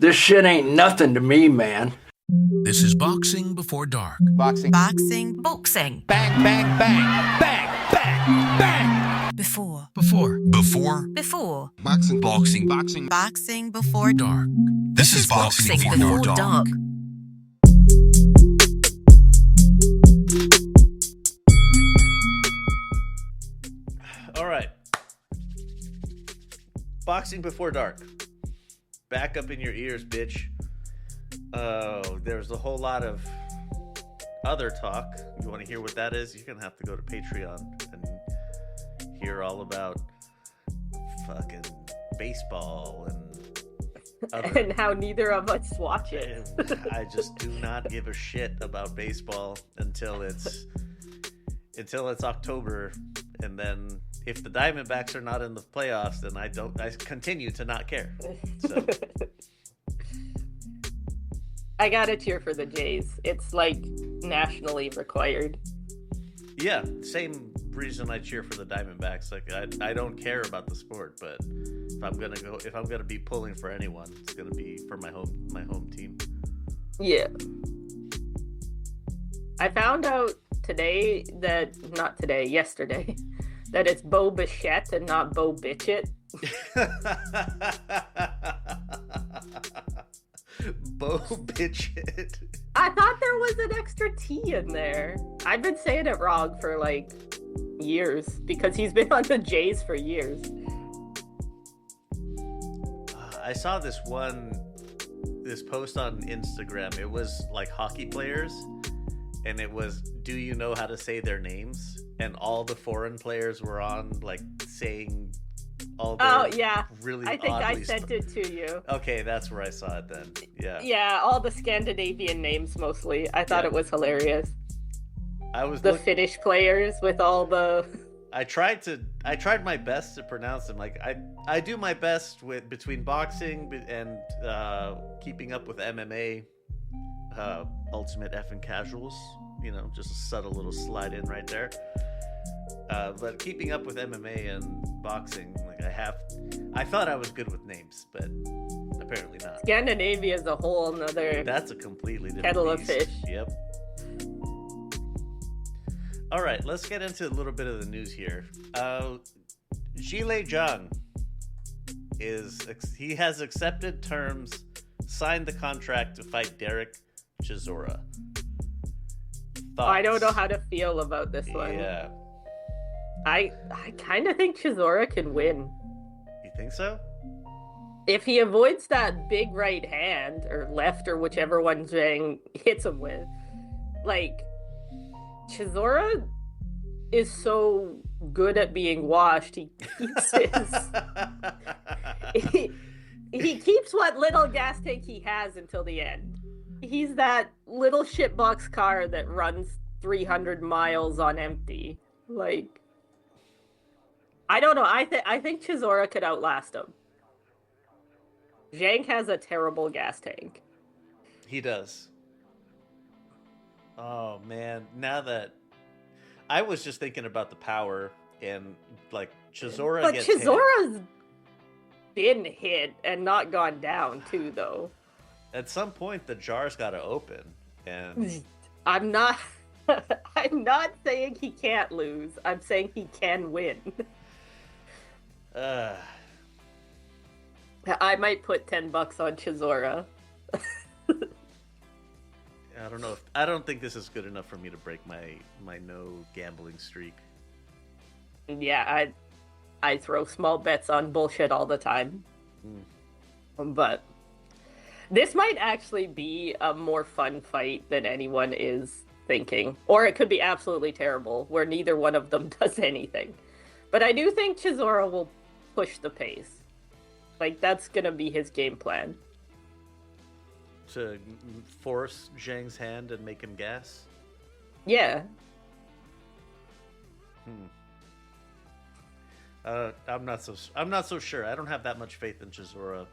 This shit ain't nothing to me, man. This is Boxing Before Dark. Boxing. Boxing. Bang, bang, bang. Bang, bang, bang. Before. Boxing. Boxing Before Dark. This is Boxing Before Dark. All right. Boxing Before Dark. Back up in your ears, bitch. There's a whole lot of other talk. You want to hear what that is? You're going to have to go to Patreon and hear all about fucking baseball and other... and how neither of us watch it. I just do not give a shit about baseball until it's October, and then if the Diamondbacks are not in the playoffs, then I continue to not care. So I gotta cheer for the Jays. It's like nationally required. Yeah, same reason I cheer for the Diamondbacks. Like I don't care about the sport, but if I'm gonna be pulling for anyone, it's gonna be for my home team. Yeah. I found out yesterday, that it's Bo Bichette and not Bo Bitchett. Bo Bitchett. I thought there was an extra T in there. I've been saying it wrong for like years because he's been on the Jays for years. I saw this post on Instagram. It was like hockey players, and it was, do you know how to say their names? And all the foreign players were on like saying all their really I think I sent it to you. Okay, that's where I saw it then. Yeah, all the Scandinavian names mostly. I thought it was hilarious. Finnish players with all the... I tried my best to pronounce them. Like I do my best between boxing and keeping up with MMA, ultimate effing casuals. You know, just a subtle little slide in right there. But keeping up with MMA and boxing, like I thought I was good with names, but apparently not. Scandinavia is a whole nother... That's a completely different kettle beast. of fish. Yep. All right, let's get into a little bit of the news here. Zhilei Zhang he has accepted terms, signed the contract to fight Derek Chisora. I don't know how to feel about this one. Yeah. I kind of think Chisora can win. You think so? If he avoids that big right hand, or left, or whichever one Zhang hits him with, like, Chisora is so good at being washed. He keeps he keeps what little gas tank he has until the end. He's that little shitbox car that runs 300 miles on empty. Like, I don't know. I think Chisora could outlast him. Zhang has a terrible gas tank. He does. Oh man, now that I was just thinking about the power and like Chisora, but gets Chisora's been hit and not gone down too, though. At some point, the jar's got to open, and I'm not saying he can't lose. I'm saying he can win. I might put $10 on Chisora. I don't think this is good enough for me to break my no gambling streak. Yeah, I throw small bets on bullshit all the time. But this might actually be a more fun fight than anyone is thinking. Or it could be absolutely terrible, where neither one of them does anything. But I do think Chisora will push the pace. Like, that's gonna be his game plan. To force Zhang's hand and make him gas? Yeah. I'm not so sure. I don't have that much faith in Chisora.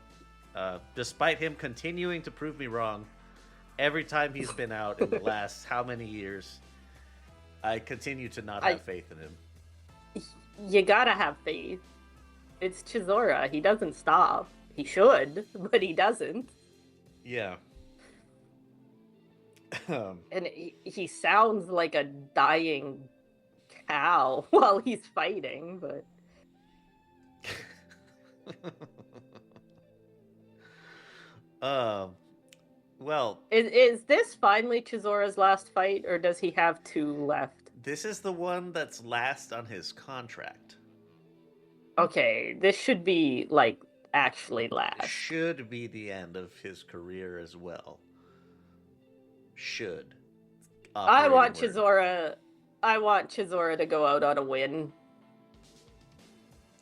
Despite him continuing to prove me wrong every time he's been out in the last how many years, I continue to not have faith in him. You gotta have faith. It's Chisora. He doesn't stop. He should, but he doesn't. Yeah. And he sounds like a dying cow while he's fighting, but Well, is this finally Chizora's last fight, or does he have two left? this is the one that's last on his contract. Okay, this should be like actually last. Should be the end of his career as well. Should. I want Operating word. Chizora to go out on a win.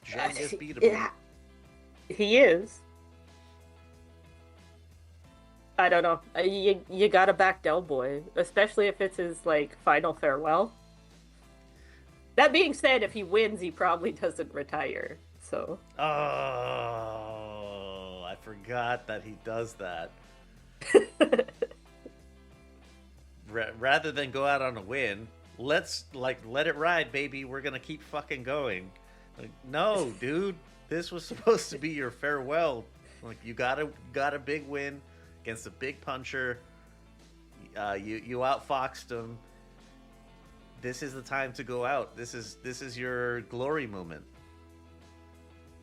Zhang is beatable. He is. I don't know. You gotta back Del Boy, especially if it's his like final farewell. That being said, if he wins, he probably doesn't retire. So. Oh, I forgot that he does that. Rather than go out on a win, let's let it ride, baby. We're gonna keep fucking going. Like, no, dude, this was supposed to be your farewell. Like, you got a big win against a big puncher. You outfoxed him. This is the time to go out. This is your glory moment.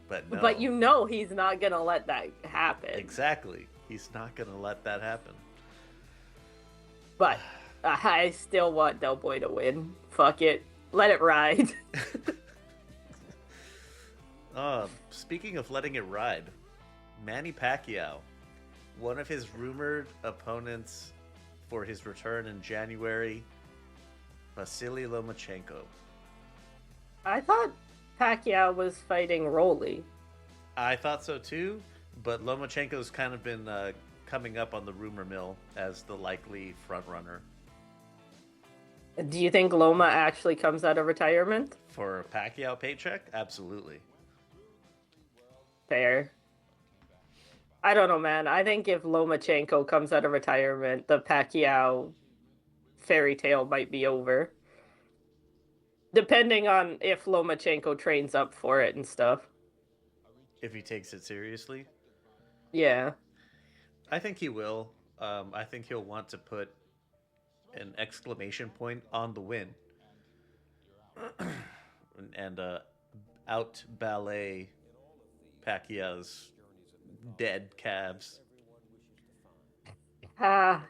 But no. But you know he's not gonna let that happen. Exactly. He's not gonna let that happen. But I still want Del Boy to win. Fuck it. Let it ride. Speaking of letting it ride, Manny Pacquiao, one of his rumored opponents for his return in January, Vasily Lomachenko. I thought Pacquiao was fighting Rolly. I thought so too, but Lomachenko's kind of been coming up on the rumor mill as the likely frontrunner. Do you think Loma actually comes out of retirement? For a Pacquiao paycheck? Absolutely. Fair. I don't know, man. I think if Lomachenko comes out of retirement, the Pacquiao fairy tale might be over. Depending on if Lomachenko trains up for it and stuff. If he takes it seriously? Yeah. I think he will. I think he'll want to put an exclamation point on the win. and out ballet Pacquiao's dead calves. I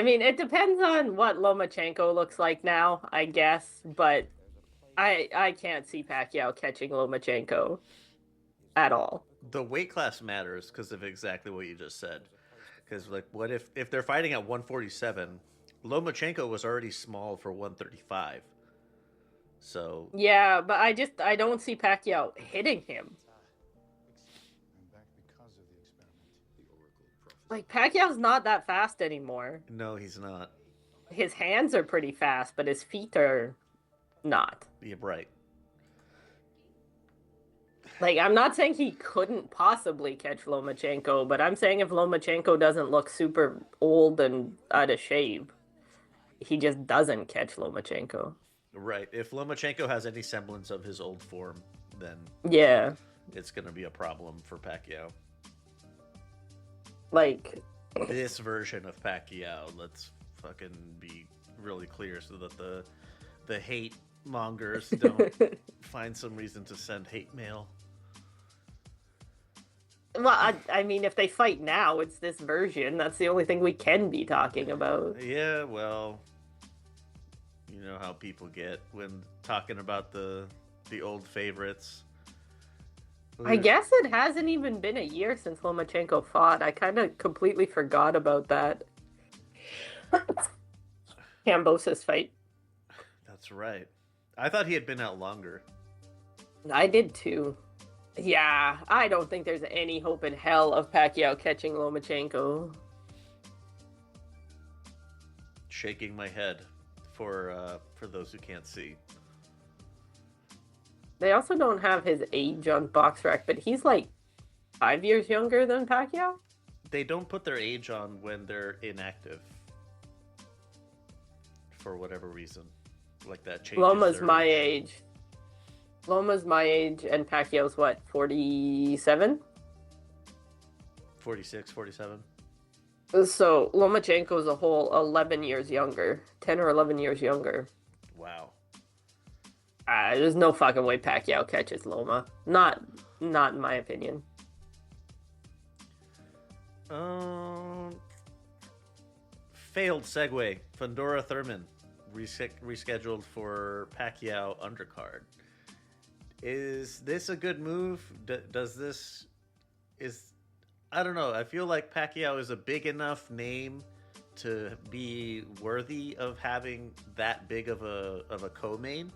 mean, it depends on what Lomachenko looks like now, I guess, but I can't see Pacquiao catching Lomachenko at all. The weight class matters because of exactly what you just said. Because, like, what if they're fighting at 147? Lomachenko was already small for 135. So yeah, but I don't see Pacquiao hitting him. Like, Pacquiao's not that fast anymore. no, he's not. His hands are pretty fast, but his feet are not. Yeah, right. Like, I'm not saying he couldn't possibly catch Lomachenko, but I'm saying if Lomachenko doesn't look super old and out of shape, he just doesn't catch Lomachenko. Right. If Lomachenko has any semblance of his old form, then Yeah. it's going to be a problem for Pacquiao. Like, This version of Pacquiao, let's fucking be really clear so that the hate mongers don't find some reason to send hate mail. well, I mean, if they fight now, it's this version. That's the only thing we can be talking about. Yeah, well, you know how people get when talking about the old favorites. I guess it hasn't even been a year since Lomachenko fought. I kind of completely forgot about that. Kambosos fight. That's right. I thought he had been out longer. I did too. Yeah, I don't think there's any hope in hell of Pacquiao catching Lomachenko. Shaking my head for those who can't see. They also don't have his age on BoxRec, but he's like 5 years younger than Pacquiao. They don't put their age on when they're inactive. For whatever reason. Like that changes Loma's their my age. Loma's my age, and Pacquiao's what, 47? 46, 47. So Lomachenko's a whole 11 years younger, 10 or 11 years younger. Wow. There's no fucking way Pacquiao catches Loma. Not in my opinion. Failed segue. Fundora Thurman rescheduled for Pacquiao undercard. Is this a good move? Does this is I don't know. I feel like Pacquiao is a big enough name to be worthy of having that big of a co-main,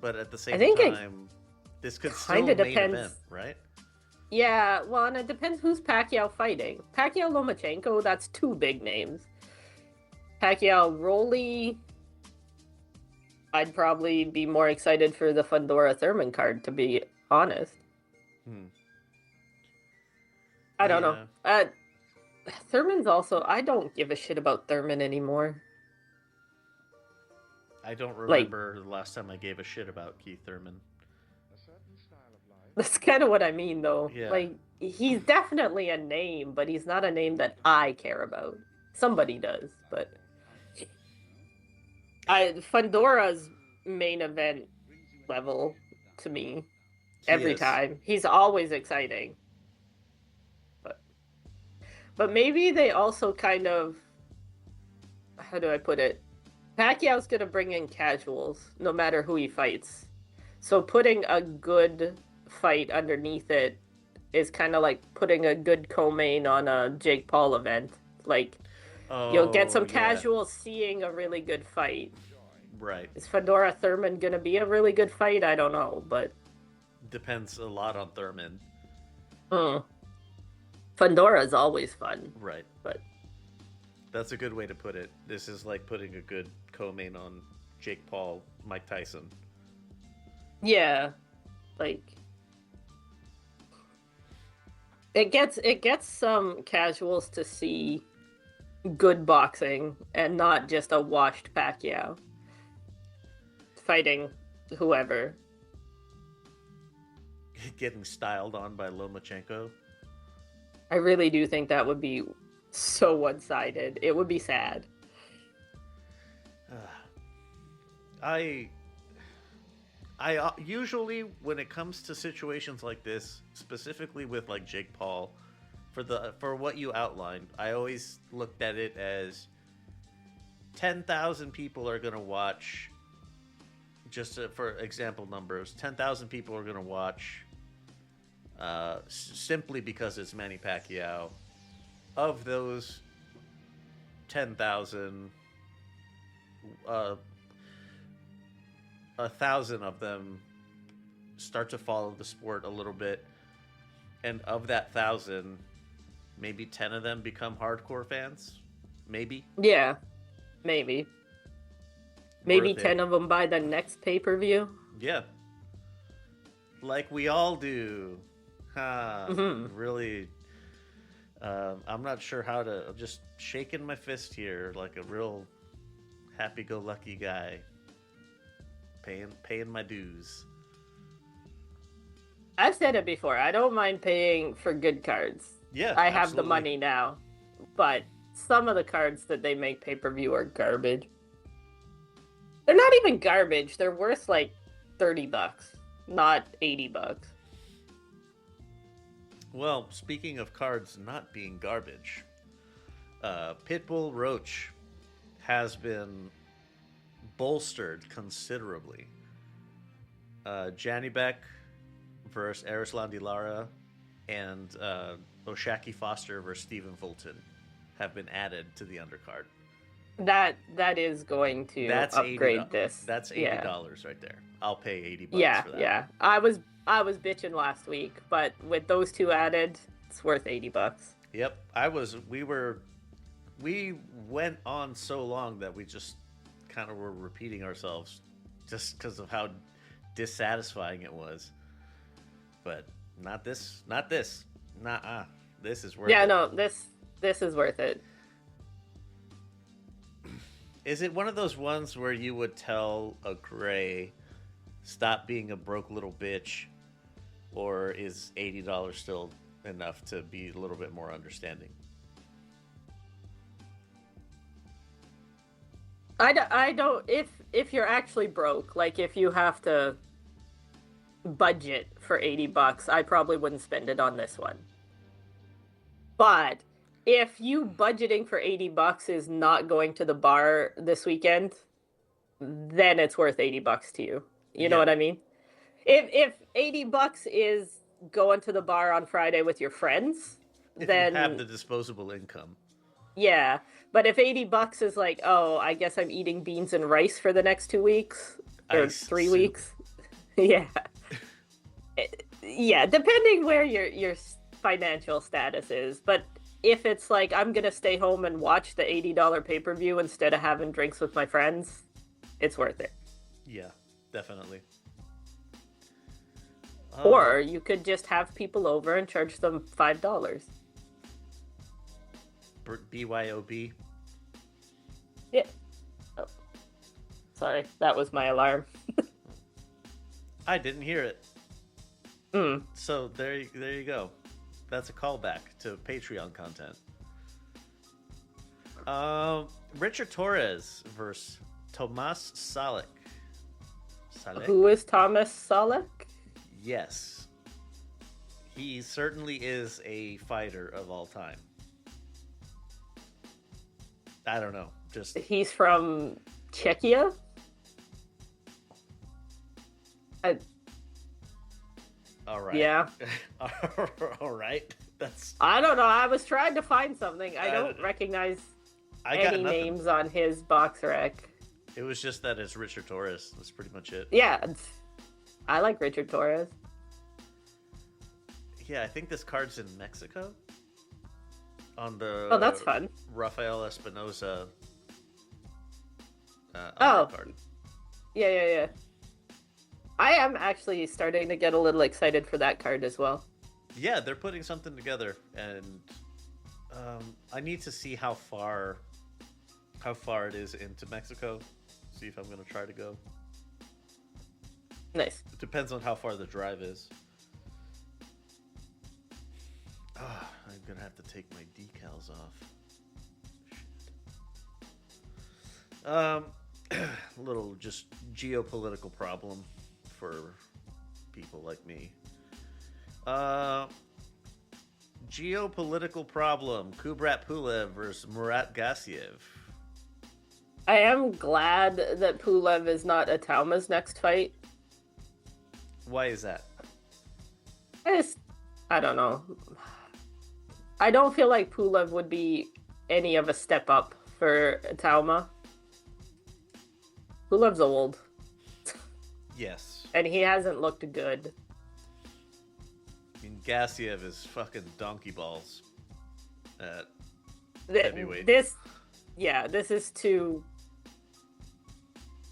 but at the same time, this could still main event, right? Yeah, well, and it depends who's Pacquiao fighting. Pacquiao Lomachenko, that's two big names. Pacquiao Rolly, I'd probably be more excited for the Fundora Thurman card, to be honest. I don't know. Thurman's also, I don't give a shit about Thurman anymore. I don't remember the last time I gave a shit about Keith Thurman. That's kind of what I mean, though. Yeah. Like, he's definitely a name, but he's not a name that I care about. Somebody does, but Fundora's main event level to me every time. He's always exciting. But maybe they also kind of, how do I put it? Pacquiao's going to bring in casuals no matter who he fights. So putting a good fight underneath it is kind of like putting a good co-main on a Jake Paul event. Like, you'll get some casuals seeing a really good fight. Right. Is Fundora Thurman going to be a really good fight? I don't know, but... Depends a lot on Thurman. Fundora is always fun. Right. But that's a good way to put it. This is like putting a good co-main on Jake Paul, Mike Tyson. Yeah. Like... It gets some casuals to see good boxing and not just a washed Pacquiao fighting whoever. Getting styled on by Lomachenko. I really do think that would be so one-sided. It would be sad. I usually, when it comes to situations like this, specifically with like Jake Paul, for what you outlined, I always looked at it as 10,000 people are going to watch. Just for example numbers, 10,000 people are going to watch simply because it's Manny Pacquiao. Of those 10,000, 1,000 of them start to follow the sport a little bit, and of that 1,000, maybe 10 of them become hardcore fans. Maybe. Yeah, maybe. Maybe Worth 10 it. of them buy the next pay-per-view. Yeah. Like we all do. Really, I'm not sure how to... I'm just shaking my fist here like a real happy-go-lucky guy. Paying my dues. I've said it before. I don't mind paying for good cards. Yeah, I have the absolutely. money now. But some of the cards that they make pay-per-view are garbage. They're not even garbage. They're worth like $30, not $80. Well, speaking of cards not being garbage, Pitbull Roach has been bolstered considerably. Janibek versus Arislan Lara and Oshaki Foster versus Stephen Fulton have been added to the undercard. That is going to upgrade $80. this. That's $80 right there. I'll pay $80 for that. Yeah. I was bitching last week, but with those two added, it's worth $80. Yep. We went on so long that we just kind of were repeating ourselves just because of how dissatisfying it was. But not this. Nuh-uh. This is worth it. Yeah, no, this is worth it. Is it one of those ones where you would tell a gray, stop being a broke little bitch, or is $80 still enough to be a little bit more understanding? I don't if you're actually broke, like if you have to budget for $80, I probably wouldn't spend it on this one. But if you budgeting for $80 is not going to the bar this weekend, then it's worth $80 to you. You know Yeah. what I mean? If $80 is going to the bar on Friday with your friends, If then you have the disposable income. yeah. But if $80 is like, oh, I guess I'm eating beans and rice for the next 2 weeks or Ice 3 soup. weeks, yeah, yeah, depending where your financial status is. But if it's like I'm gonna stay home and watch the $80 pay-per-view instead of having drinks with my friends, it's worth it. Yeah, definitely. Or you could just have people over and charge them $5. BYOB. Yeah. Oh. Sorry, that was my alarm. I didn't hear it. Mm. So there you go. That's a callback to Patreon content. Richard Torres versus Tomas Salek. Who is Thomas Salek? Yes. He certainly is a fighter of all time. I don't know. Just He's from Czechia? all right. Yeah. All right. That's I don't know. I was trying to find something. I don't recognize I got any nothing. names on his box rec. It was just that it's Richard Torres. That's pretty much it. Yeah. I like Richard Torres. Yeah, I think this card's in Mexico. On the Oh, that's fun. Rafael Espinosa. Oh. Card. Yeah. I am actually starting to get a little excited for that card as well. Yeah, they're putting something together, and I need to see how far it is into Mexico. See if I'm gonna try to go. Nice. It depends on how far the drive is. I'm gonna have to take my decals off. Little just geopolitical problem for people like me. Geopolitical problem. Kubrat Pulev versus Murat Gassiev. I am glad that Pulev is not Atauma's next fight. Why is that? I don't know. I don't feel like Pulev would be any of a step up for Atauma. Pulev's old, Yes. and he hasn't looked good. I mean, Gassiev is fucking donkey balls at Th- heavyweight. This is too.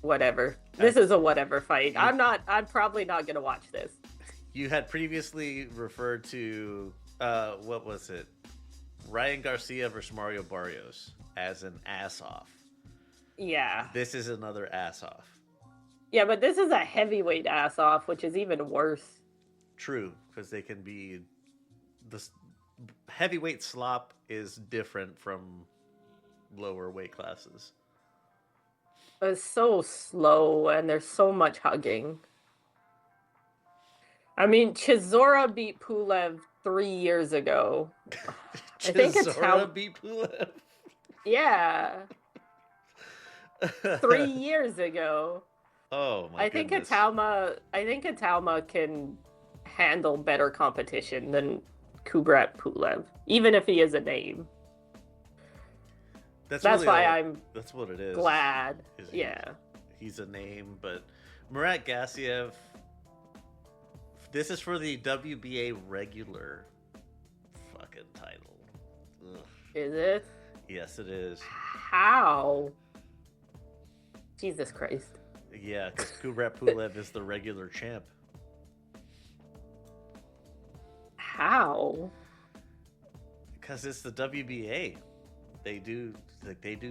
Whatever. This is a whatever fight. I'm probably not gonna watch this. You had previously referred to, what was it? Ryan Garcia versus Mario Barrios as an ass off. Yeah. This is another ass off. Yeah, but this is a heavyweight ass off, which is even worse. True, because they can be... The heavyweight slop is different from lower weight classes. It's so slow, and there's so much hugging. I mean, Chisora beat Pulev 3 years ago. I think it's how... beat Pulev. Yeah. 3 years ago. Oh my goodness. I think Atauma can handle better competition than Kubrat Pulev, even if he is a name. That's really why all- I'm That's what it is. glad. Is Yeah. He's a name, but Murat Gassiev. This is for the WBA regular fucking title. Ugh. Is it? Yes, it is. How? Jesus Christ. Yeah, because Kubrat Pulev is the regular champ. How? Because it's the WBA. They do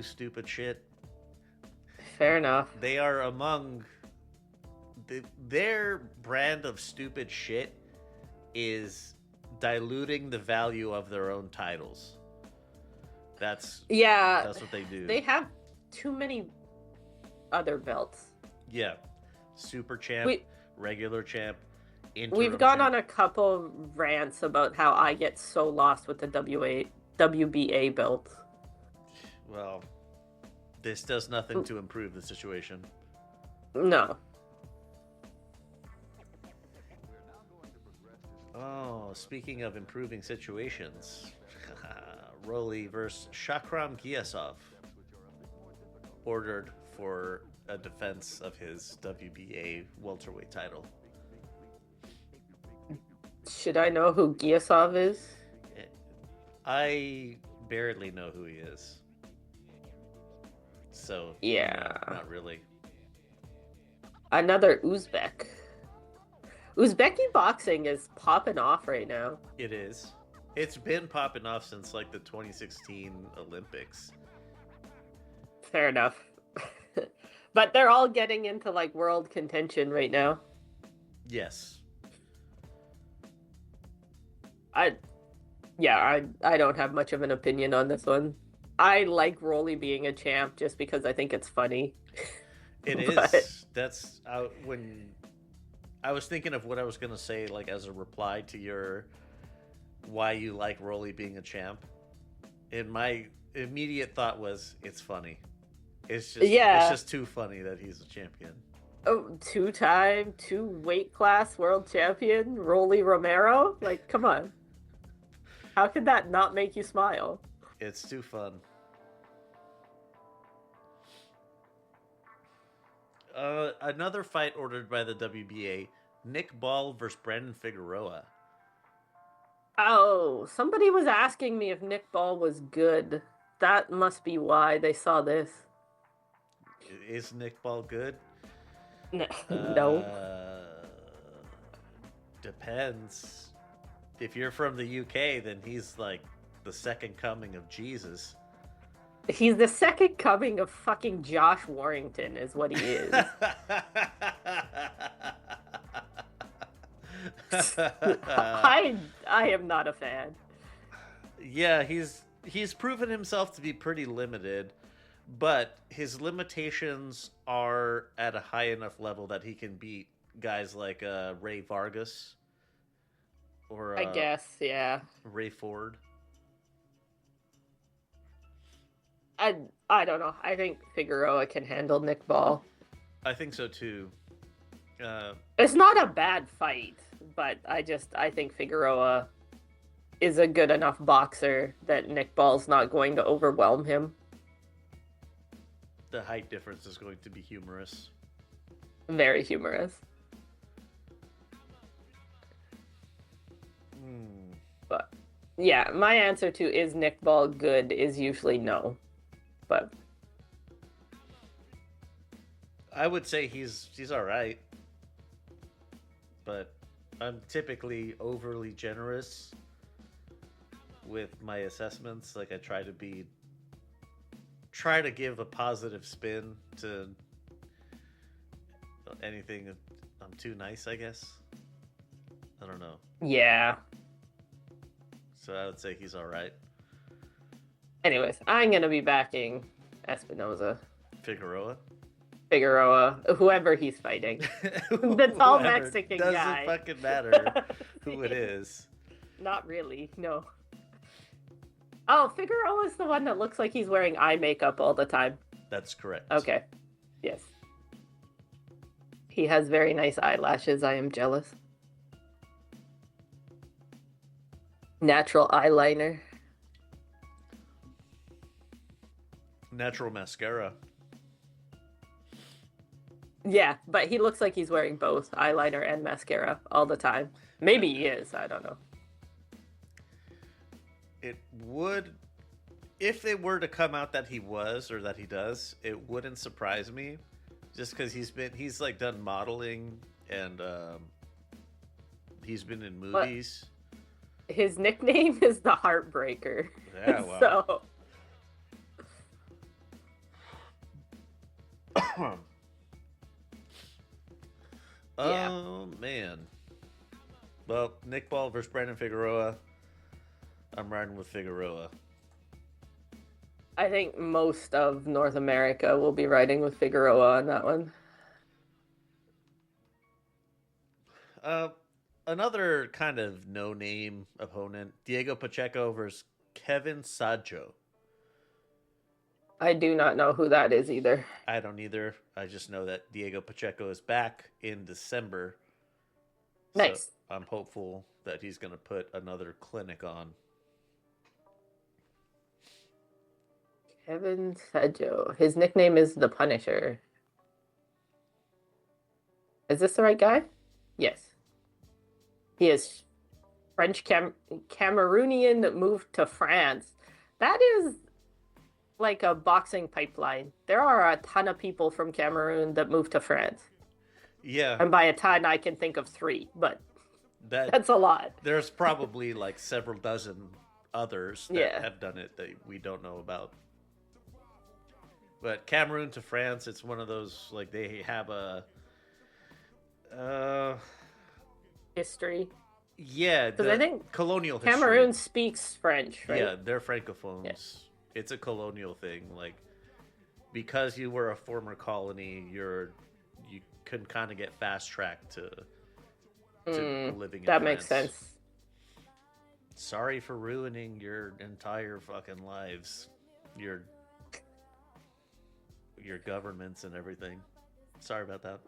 stupid shit. Fair enough. They are among their brand of stupid shit is diluting the value of their own titles. That's Yeah. what they do. They have too many other belts. Yeah. Super champ, We regular champ, interim we've gone champ. on a couple rants about how I get so lost with the WBA belt. Well, this does nothing to improve the situation. No. Oh, speaking of improving situations, Roly versus Shakram Giasov, ordered for a defense of his WBA welterweight title. Should I know who Giasov is? I barely know who he is. So, Yeah. no, not really. Another Uzbek. Uzbeki boxing is popping off right now. It is. It's been popping off since like the 2016 Olympics. Fair enough. But they're all getting into like world contention right now. Yes. I don't have much of an opinion on this one. I like Rolly being a champ just because I think it's funny. It is. But- That's when I was thinking of what I was gonna say, like as a reply to your why you like Rolly being a champ. And my immediate thought was, it's funny. It's just too funny that he's a champion. Oh, two-time, two-weight class world champion, Rolly Romero? Like, come on. How could that not make you smile? It's too fun. Another fight ordered by the WBA, Nick Ball versus Brandon Figueroa. Oh, somebody was asking me if Nick Ball was good. That must be why they saw this. Is Nick Ball good? No. Depends. If you're from the UK, then he's like the second coming of Jesus. He's the second coming of fucking Josh Warrington, is what he is. I am not a fan. Yeah, he's proven himself to be pretty limited, but his limitations are at a high enough level that he can beat guys like Ray Vargas or I guess, yeah. Ray Ford. I don't know. I think Figueroa can handle Nick Ball. I think so too. It's not a bad fight, but I think Figueroa is a good enough boxer that Nick Ball's not going to overwhelm him. The height difference is going to be humorous. Very humorous. But yeah, my answer to is Nick Ball good is usually no. But I would say he's all right, but I'm typically overly generous with my assessments. Like I try to give a positive spin to anything. I'm too nice, I guess. I don't know. yeah. So I would say he's all right. Anyways, I'm gonna be backing Espinoza, Figueroa. Figueroa, whoever he's fighting. The tall Whoever. Mexican Doesn't guy. fucking matter who it is. Not really, no. Oh, Figueroa is the one that looks like he's wearing eye makeup all the time. That's correct. Okay. Yes. He has very nice eyelashes. I am jealous. Natural eyeliner. Natural mascara. Yeah, but he looks like he's wearing both eyeliner and mascara all the time. Maybe he is. I don't know. It would, if it were to come out that he was or that he does, it wouldn't surprise me, just because he's like done modeling and he's been in movies. His nickname is the Heartbreaker. Yeah, wow. So Yeah. Oh man. Well, Nick Ball versus Brandon Figueroa. I'm riding with Figueroa. I think most of North America will be riding with Figueroa on that one. Another kind of no-name opponent, Diego Pacheco versus Kevin Sajo. I do not know who that is either. I don't either. I just know that Diego Pacheco is back in December. Nice. So I'm hopeful that he's going to put another clinic on. Kevin Sajo. His nickname is the Punisher. Is this the right guy? Yes. He is French Cameroonian that moved to France. That is like a boxing pipeline. There are a ton of people from Cameroon that moved to France. Yeah. And by a ton, I can think of 3, but that's a lot. There's probably like several dozen others that have done it that we don't know about. But Cameroon to France, it's one of those, like, they have a history. Yeah, because I think colonial history. Cameroon speaks French, right? Yeah, they're francophones. Yeah. It's a colonial thing. Like, because you were a former colony, you can kind of get fast tracked to living in that France. Makes sense. Sorry for ruining your entire fucking lives. Your governments and everything. Sorry about that.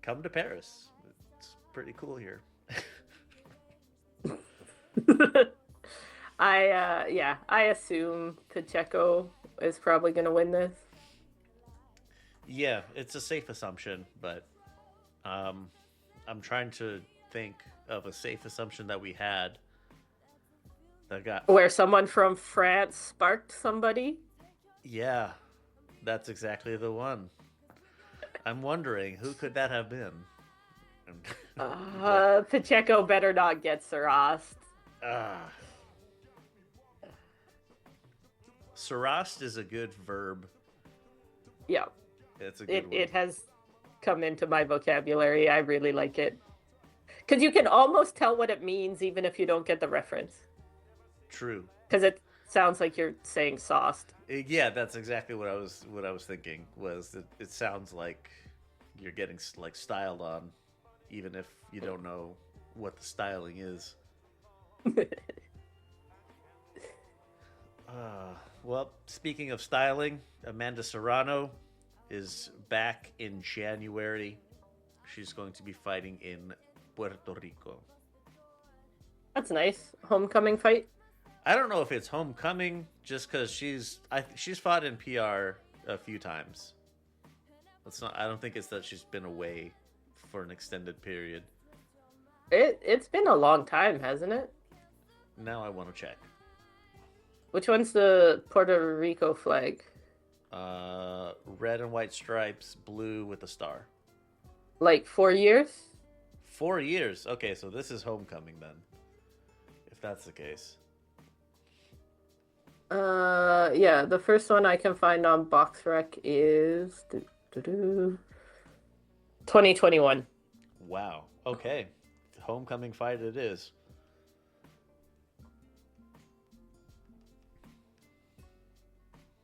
Come to Paris. It's pretty cool here. I assume Pacheco is probably going to win this. Yeah, it's a safe assumption, but I'm trying to think of a safe assumption that we had that got where someone from France sparked somebody. Yeah, that's exactly the one. I'm wondering, who could that have been? Pacheco better not get Sarast. Sarast is a good verb. Yeah. It's a good one. It has come into my vocabulary. I really like it. Because you can almost tell what it means even if you don't get the reference. True. Because it sounds like you're saying sauced. Yeah, that's exactly what I was thinking. It sounds like you're getting like styled on, even if you don't know what the styling is. Well, speaking of styling, Amanda Serrano is back in January. She's going to be fighting in Puerto Rico. That's nice. Homecoming fight. I don't know if it's homecoming, just because she's fought in PR a few times. I don't think it's that she's been away for an extended period. It's been a long time, hasn't it? Now I want to check. Which one's the Puerto Rico flag? Red and white stripes, blue with a star. Like 4 years? 4 years. Okay, so this is homecoming then. If that's the case. Yeah, the first one I can find on BoxRec is 2021. Wow. Okay. Homecoming fight it is.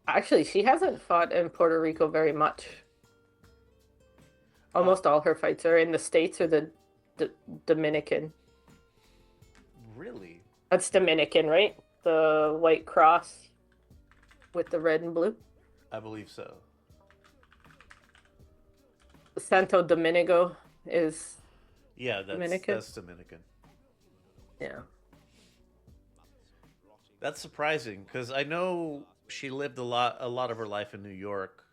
Actually, she hasn't fought in Puerto Rico very much. Almost all her fights are in the States or the Dominican. Really? That's Dominican, right? The white cross with the red and blue? I believe so. Santo Domingo is Dominican. That's Dominican. Yeah. That's surprising, because I know she lived a lot of her life in New York.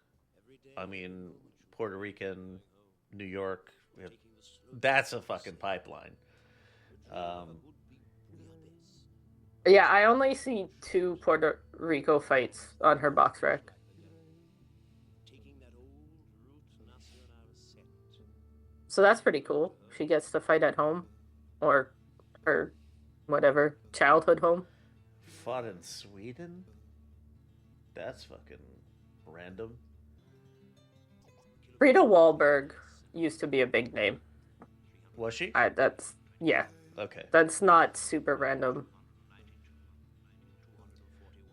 I mean, Puerto Rican, New York, that's a fucking pipeline. Yeah, I only see 2 Puerto Rico fights on her box rec. So that's pretty cool. She gets to fight at home, or her whatever childhood home. Fought in Sweden? That's fucking random. Rita Wahlberg used to be a big name. Was she? Yeah. Okay. That's not super random.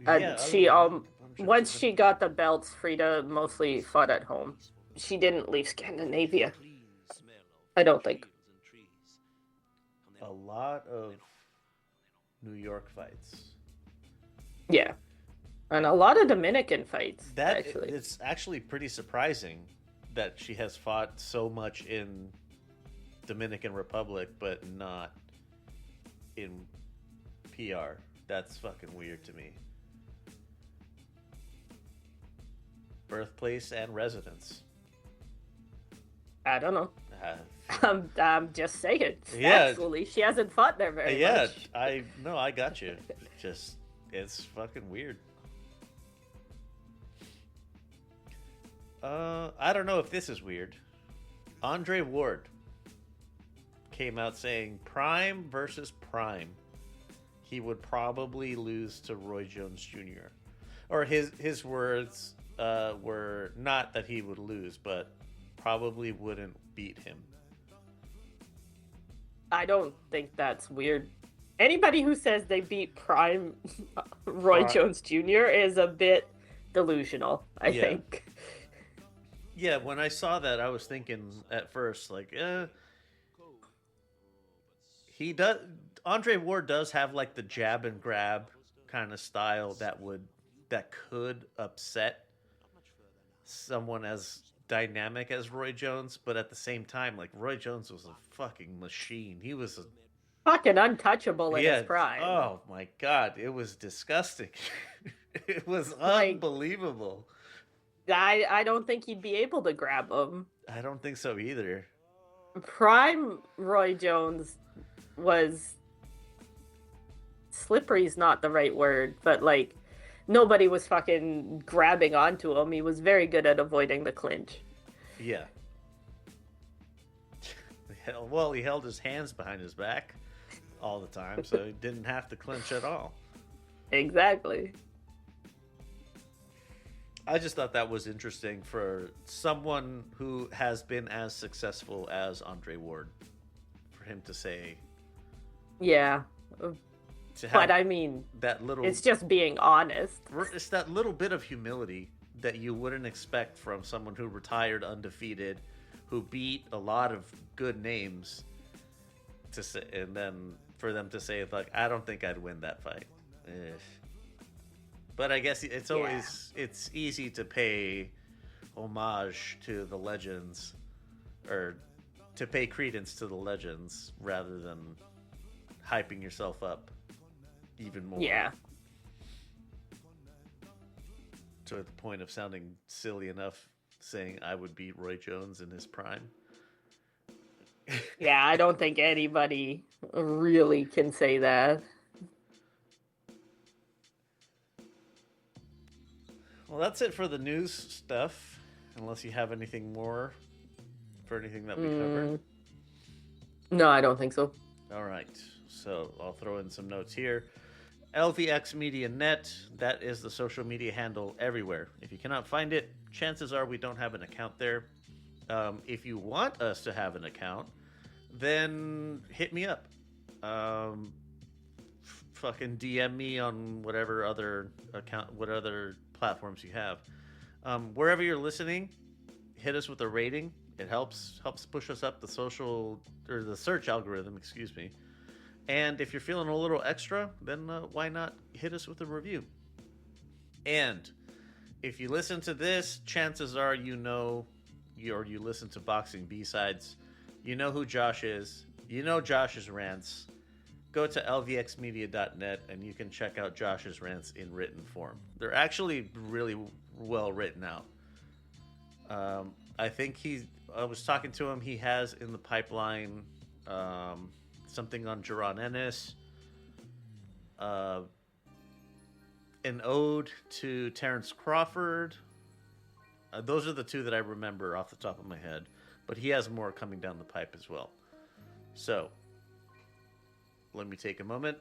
She I'm sure once it's- she got the belts, Frida mostly fought at home. She didn't leave Scandinavia. I don't think. a lot of New York fights. Yeah. And a lot of Dominican fights, That actually. it's actually pretty surprising that she has fought so much in Dominican Republic, but not in PR. That's fucking weird to me. Birthplace and residence. I don't know. Uh, I'm just saying. Yeah. Actually, she hasn't fought there very yeah, much. I got you. Just it's fucking weird. I don't know if this is weird. Andre Ward came out saying Prime versus Prime. He would probably lose to Roy Jones Jr. Or his words were not that he would lose, but probably wouldn't beat him. I don't think that's weird. Anybody who says they beat Prime Roy Jones Jr. is a bit delusional, I Yeah. think. Yeah, when I saw that, I was thinking at first, like, he does. Andre Ward does have like the jab and grab kind of style that could upset someone as dynamic as Roy Jones, but at the same time, like Roy Jones was a fucking machine. He was a Fucking untouchable in yeah. his prime. Oh my god, it was disgusting. It was Like- unbelievable. I don't think he'd be able to grab him. I don't think so either. Prime Roy Jones was slippery's not the right word, but like nobody was fucking grabbing onto him. He was very good at avoiding the clinch. Yeah. Well, he held his hands behind his back all the time, so he didn't have to clinch at all. Exactly. I just thought that was interesting for someone who has been as successful as Andre Ward, for him to say, Yeah. to have But I mean, that little, it's just being honest. it's that little bit of humility that you wouldn't expect from someone who retired undefeated, who beat a lot of good names, to say, and then for them to say like, I don't think I'd win that fight. But I guess it's always it's easy to pay homage to the legends, or to pay credence to the legends rather than hyping yourself up even more. Yeah. To the point of sounding silly enough saying I would beat Roy Jones in his prime. Yeah, I don't think anybody really can say that. Well, that's it for the news stuff, unless you have anything more for anything that we covered. No, I don't think so. All right, so I'll throw in some notes here. LVX Media Net, that is the social media handle everywhere. If you cannot find it, chances are we don't have an account there. If you want us to have an account, then hit me up. Fucking DM me on whatever other account, what other platforms you have. Wherever you're listening, hit us with a rating. It helps push us up the social, or the search algorithm, excuse me. And if you're feeling a little extra, then why not hit us with a review? And if you listen to this, chances are you listen to Boxing B-Sides. You know who Josh is. You know Josh's rants. Go to lvxmedia.net and you can check out Josh's rants in written form. They're actually really well written out. I think I was talking to him, he has in the pipeline something on Jaron Ennis, an ode to Terrence Crawford. Those are the two that I remember off the top of my head, but he has more coming down the pipe as well. So, let me take a moment.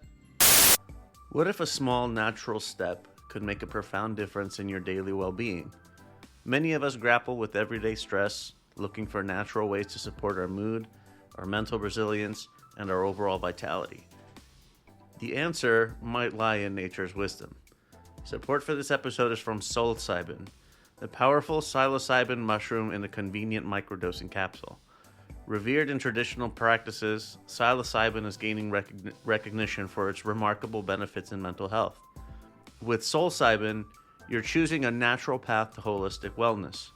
What if a small natural step could make a profound difference in your daily well-being? Many of us grapple with everyday stress, looking for natural ways to support our mood, our mental resilience, and our overall vitality. The answer might lie in nature's wisdom. Support for this episode is from psilocybin, the powerful psilocybin mushroom in a convenient microdosing capsule. Revered in traditional practices, psilocybin is gaining recognition for its remarkable benefits in mental health. With psilocybin, you're choosing a natural path to holistic wellness.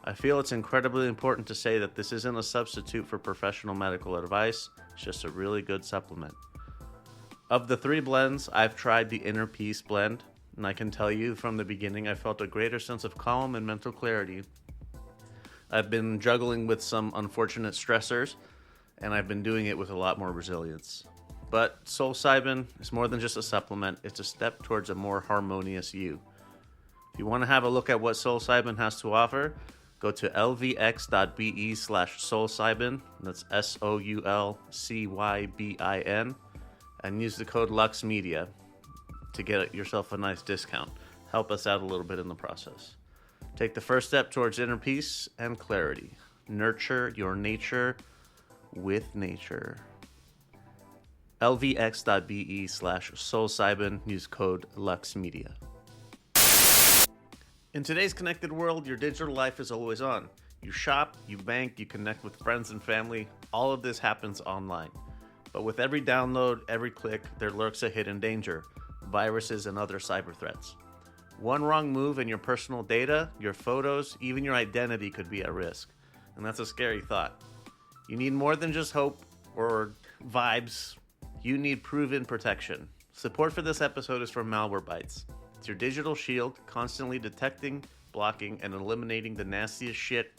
I feel it's incredibly important to say that this isn't a substitute for professional medical advice, it's just a really good supplement. Of the 3 blends, I've tried the Inner Peace blend, and I can tell you from the beginning I felt a greater sense of calm and mental clarity. I've been juggling with some unfortunate stressors, and I've been doing it with a lot more resilience. But psilocybin is more than just a supplement, it's a step towards a more harmonious you. If you want to have a look at what psilocybin has to offer, go to lvx.be/psilocybin, that's SOULCYBIN, and use the code LuxMedia to get yourself a nice discount. Help us out a little bit in the process. Take the first step towards inner peace and clarity. Nurture your nature with nature. lvx.be/psilocybin. Use code LuxMedia. In today's connected world, your digital life is always on. You shop, you bank, you connect with friends and family. All of this happens online. But with every download, every click, there lurks a hidden danger. Viruses and other cyber threats. One wrong move and your personal data, your photos, even your identity could be at risk. And that's a scary thought. You need more than just hope or vibes. You need proven protection. Support for this episode is from Malwarebytes. It's your digital shield, constantly detecting, blocking, and eliminating the nastiest shit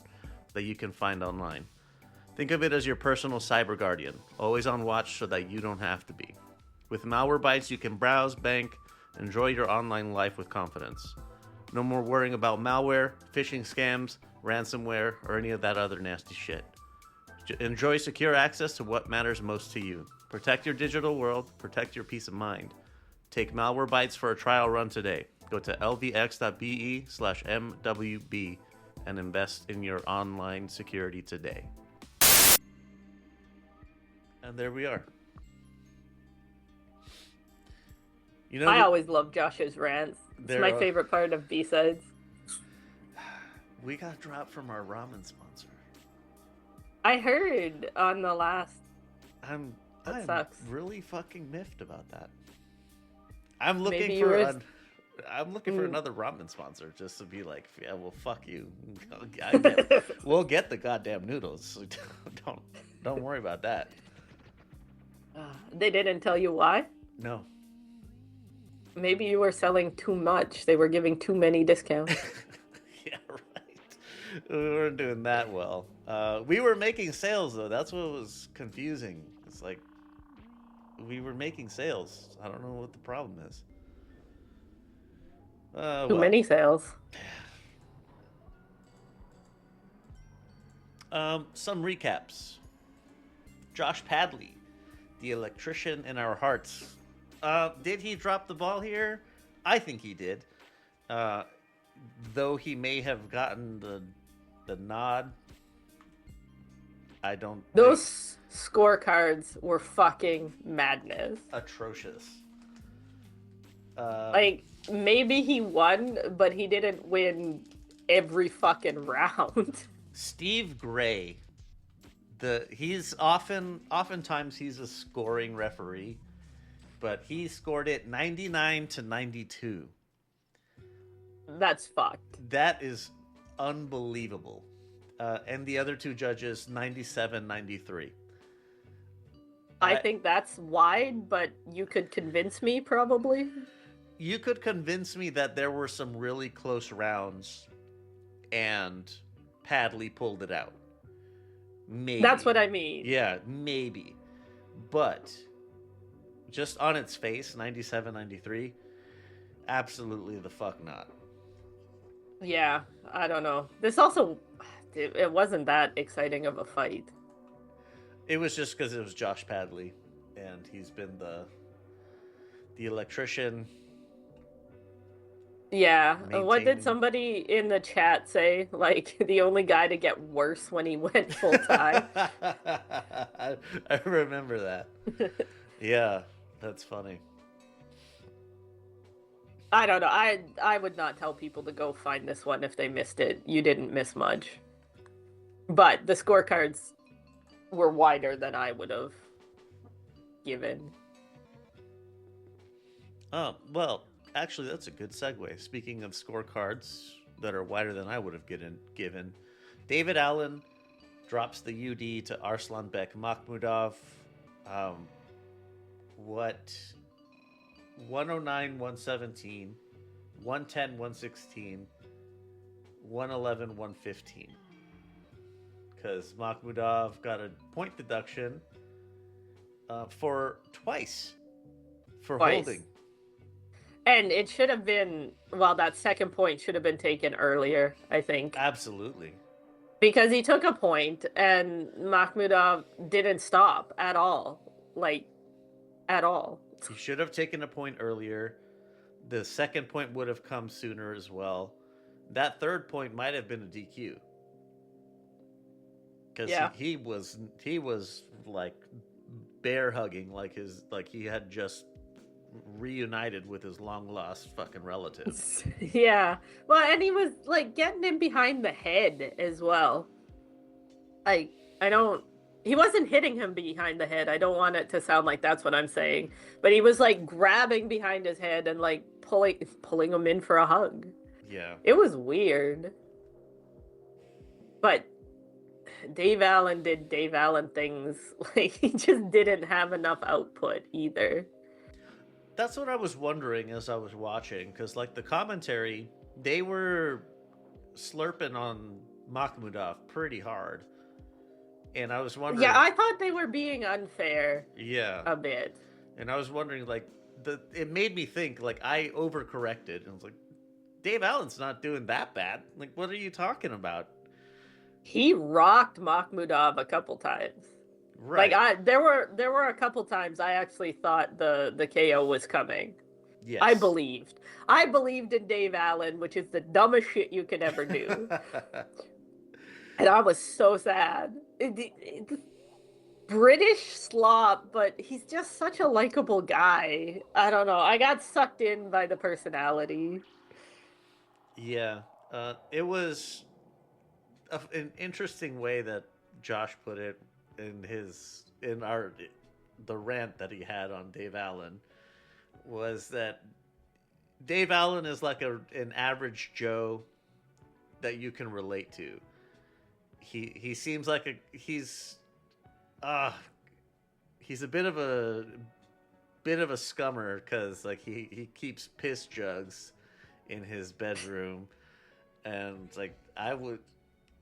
that you can find online. Think of it as your personal cyber guardian, always on watch so that you don't have to be. With Malwarebytes, you can browse, bank, enjoy your online life with confidence. No more worrying about malware, phishing scams, ransomware, or any of that other nasty shit. Enjoy secure access to what matters most to you. Protect your digital world, protect your peace of mind. Take Malwarebytes for a trial run today. Go to lvx.be/mwb and invest in your online security today. And there we are. You know, I always love Josh's rants. It's my favorite part of B-Sides. We got dropped from our ramen sponsor. I heard on the last... I'm sucks. really fucking miffed about that. I'm looking Maybe for another ramen sponsor just to be like, yeah, well, fuck you. We'll get the goddamn noodles. Don't worry about that. They didn't tell you why? No. Maybe you were selling too much. They were giving too many discounts. Yeah, right. We weren't doing that well. We were making sales, though. That's what was confusing. It's like, we were making sales. I don't know what the problem is. Too many sales. Some recaps. Josh Padley, the electrician in our hearts. Did he drop the ball here? I think he did. Though he may have gotten the nod. I don't. Those scorecards were fucking madness. Atrocious. Like, maybe he won, but he didn't win every fucking round. Steve Gray, oftentimes he's a scoring referee, but he scored it 99-92. That's fucked. That is unbelievable. And the other two judges 97-93. I think that's wide, but you could convince me, probably. You could convince me that there were some really close rounds and Padley pulled it out. Maybe. That's what I mean. Yeah, maybe. But just on its face, 97-93, absolutely the fuck not. Yeah, I don't know. This also, it wasn't that exciting of a fight. It was just because it was Josh Padley, and he's been the electrician. Yeah. What did somebody in the chat say? Like, the only guy to get worse when he went full time? I remember that. Yeah, that's funny. I don't know. I would not tell people to go find this one if they missed it. You didn't miss much. But the scorecards were wider than I would have given. Oh, well, actually, that's a good segue. Speaking of scorecards that are wider than I would have given, David Allen drops the UD to Arslanbek Makhmudov. What? 109, 117, 110, 116, 111, 115. Because Makhmudov got a point deduction for twice for holding. And it should have been, well, that second point should have been taken earlier, I think. Absolutely. Because he took a point and Makhmudov didn't stop at all. Like, at all. He should have taken a point earlier. The second point would have come sooner as well. That third point might have been a DQ. Because he was like bear hugging, like he had just reunited with his long lost fucking relative. Yeah. Well, and he was like getting him behind the head as well. Like, he wasn't hitting him behind the head. I don't want it to sound like that's what I'm saying. But he was like grabbing behind his head and like pulling him in for a hug. Yeah. It was weird. But Dave Allen did Dave Allen things. Like, he just didn't have enough output either. That's what I was wondering as I was watching, because like the commentary, they were slurping on Makhmudov pretty hard. And I was wondering... Yeah, I thought they were being unfair. Yeah. A bit. And I was wondering, like, it made me think, like, I overcorrected. And I was like, Dave Allen's not doing that bad. Like, what are you talking about? He rocked Makhmudov a couple times. Right. Like, there were a couple times I actually thought the KO was coming. Yes. I believed in Dave Allen, which is the dumbest shit you could ever do. And I was so sad. British slop, but he's just such a likable guy. I don't know. I got sucked in by the personality. Yeah. It was an interesting way that Josh put it in the rant that he had on Dave Allen, was that Dave Allen is like an average Joe that you can relate to. He seems like he's a bit of a scummer, because like he keeps piss jugs in his bedroom, and like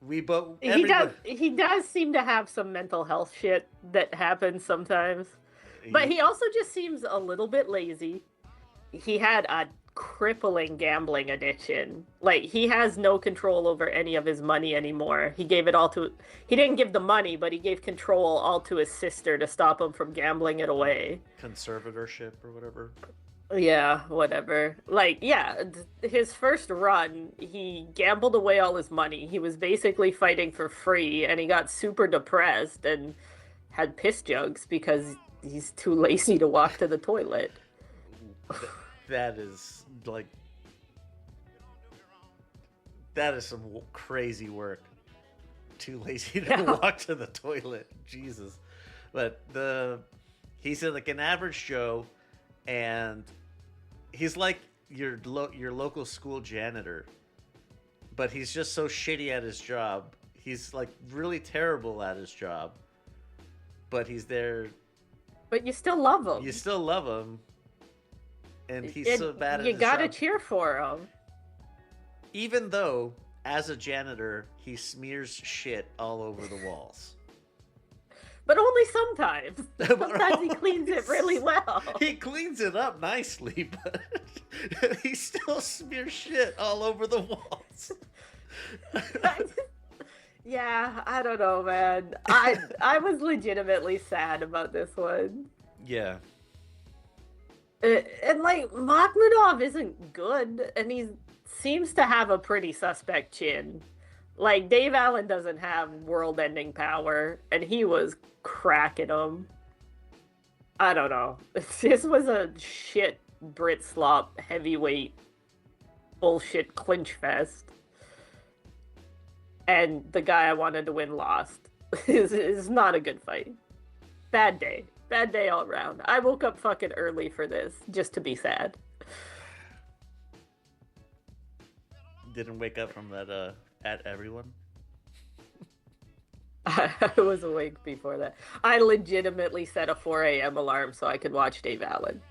he does seem to have some mental health shit that happens sometimes, but he also just seems a little bit lazy. He had a crippling gambling addiction. Like, he has no control over any of his money anymore. He didn't give the money, but he gave control all to his sister to stop him from gambling it away. Conservatorship or whatever. Yeah, whatever. Like, yeah, his first run, he gambled away all his money. He was basically fighting for free, and he got super depressed and had piss jugs because he's too lazy to walk to the toilet. That is some crazy work. Too lazy to walk to the toilet. Jesus. But he's like an average Joe, and he's like your local school janitor, but he's just so shitty at his job. He's like really terrible at his job, but he's there. But you still love him. You still love him. And he's so bad at his job. You gotta cheer for him. Even though, as a janitor, he smears shit all over the walls. But only sometimes. Sometimes he cleans it really well. He cleans it up nicely, but he still smears shit all over the walls. Yeah, I don't know, man. I was legitimately sad about this one. Yeah. And like, Makhmudov isn't good, and he seems to have a pretty suspect chin. Like, Dave Allen doesn't have world-ending power, and he was cracking him. I don't know. This was a shit Brit slop heavyweight bullshit clinch fest. And the guy I wanted to win lost. is not a good fight. Bad day. Bad day all around. I woke up fucking early for this, just to be sad. Didn't wake up from that at everyone. I was awake before that. I legitimately set a 4 a.m. alarm so I could watch Dave Allen.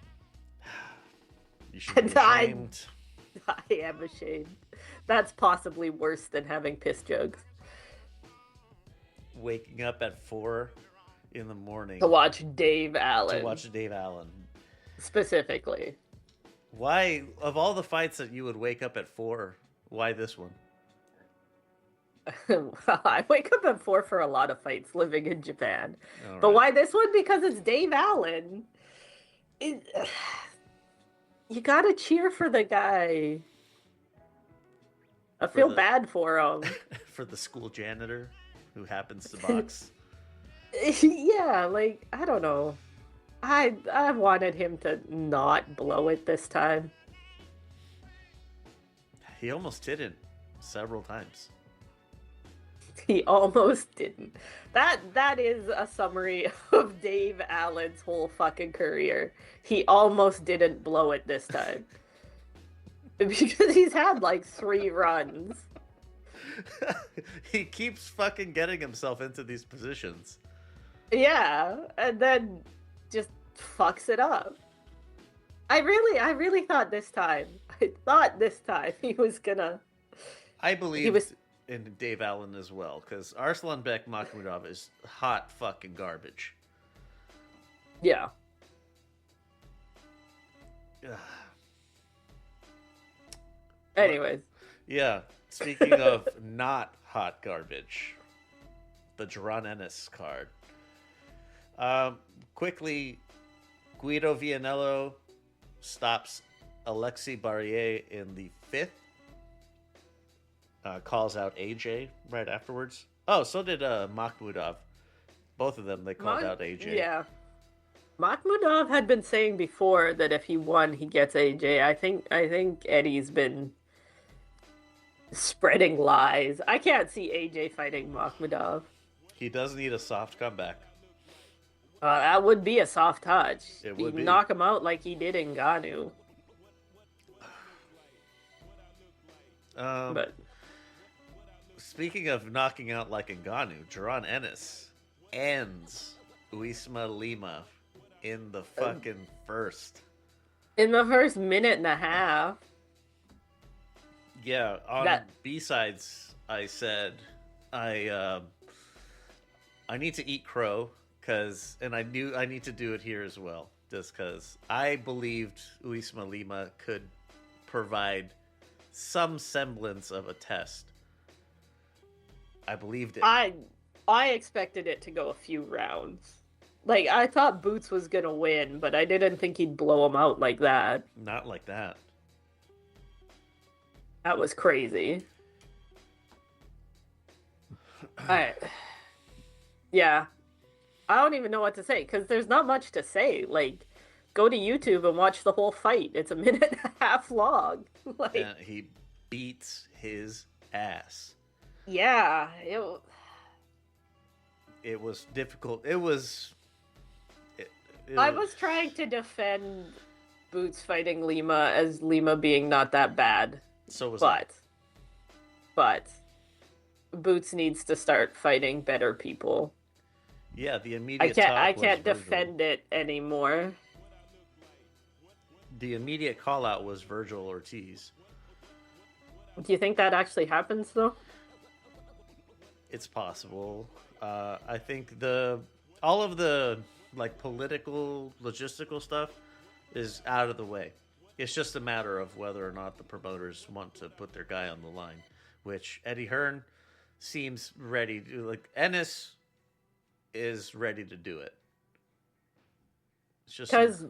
You should be ashamed. I am ashamed. That's possibly worse than having piss jugs. Waking up at 4 in the morning To watch Dave Allen. to watch Dave Allen. Specifically. Why, of all the fights that you would wake up at 4, why this one? Well, I wake up at 4 for a lot of fights living in Japan. All But right. why this one? Because it's Dave Allen. You gotta cheer for the guy. I feel the- bad for him. For the school janitor who happens to box. Yeah, like, I don't know. I wanted him to not blow it this time. He almost didn't several times. He almost didn't. That is a summary of Dave Allen's whole fucking career. He almost didn't blow it this time. Because he's had like 3 runs. He keeps fucking getting himself into these positions. Yeah, and then just fucks it up. I really thought this time he was gonna. I believe He was- in Dave Allen as well, because Arslanbek Makhmudov is hot fucking garbage. Yeah. Ugh. Anyways, Yeah, speaking of not hot garbage, the Duran Ennis card. Quickly, Guido Vianello stops Alexei Barrier in the 5th. Calls out AJ right afterwards. Oh, so did Makhmudov. Both of them, they called out AJ. Yeah. Makhmudov had been saying before that if he won, he gets AJ. I think Eddie's been spreading lies. I can't see AJ fighting Makhmudov. He does need a soft comeback. That would be a soft touch. It would He'd be. knock him out like he did in Ganu. But Speaking of knocking out like Ngannou, Duran Ennis ends Uisma Lima in the fucking first. in the first minute and a half, Yeah, on That- B-sides, I said I need to eat crow and I knew I need to do it here as well, just because I believed Uisma Lima could provide some semblance of a test. I believed it. I expected it to go a few rounds. Like, I thought Boots was gonna win, but I didn't think he'd blow him out like that. Not like that. That was crazy. Yeah. I don't even know what to say, because there's not much to say. Like, go to YouTube and watch the whole fight. It's a minute and a half long. Like, Yeah, he beats his ass. yeah. It was difficult. It was I was trying to defend Boots fighting Lima as Lima being not that bad. so was I. But Boots needs to start fighting better people. Yeah, the I immediate can't talk I was can't Virgil. defend it anymore. The immediate call out was Virgil Ortiz. Do you think that actually happens though? It's possible. I think all of the like political logistical stuff is out of the way. It's just a matter of whether or not the promoters want to put their guy on the line, which Eddie Hearn seems ready to. Like Ennis is ready to do it. It's just Because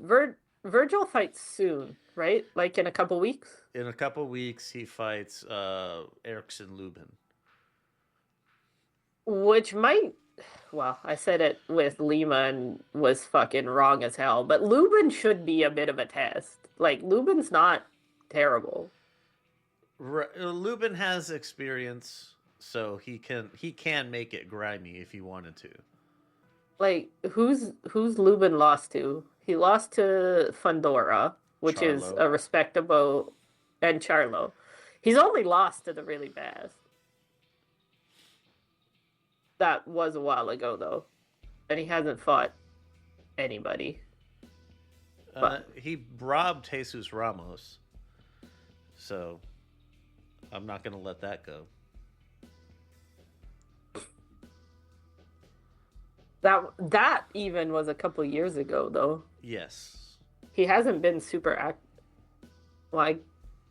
Virgil fights soon, right? Like in a couple weeks. in a couple weeks he fights Erickson Lubin. Which might, well, I said it with Lima and was fucking wrong as hell, but Lubin should be a bit of a test. Like, Lubin's not terrible. Lubin has experience, so he can make it grimy if he wanted to. Like, who's Lubin lost to? He lost to Fundora, which is Charlo. a respectable, and Charlo. He's only lost to the really best. That was a while ago, though, and he hasn't fought anybody. He robbed Jesus Ramos, so I'm not going to let that go. That even was a couple years ago, though. Yes. He hasn't been super Well, I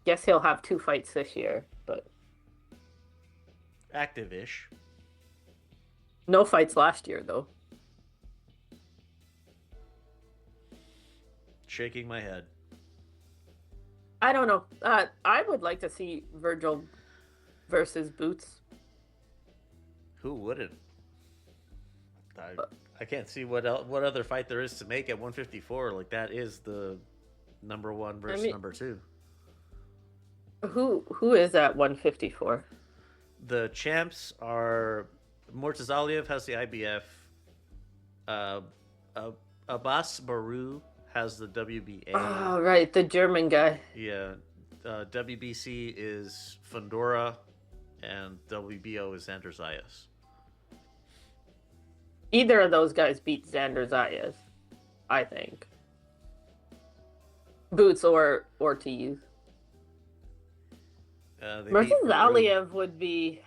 guess he'll have 2 fights this year, but Active-ish. no fights last year, though. Shaking my head. I don't know. I would like to see Virgil versus Boots. Who wouldn't? I can't see what other fight there is to make at 154. Like, that is the number 1 versus number 2. Who is at 154? The champs are Mortazaliev has the IBF. Abbas Baru has the WBA. Oh, right, the German guy. Yeah. WBC is Fundora, and WBO is Xander Zayas. Either of those guys beat Xander Zayas, I think. Boots or Ortiz. Mortazaliev would be...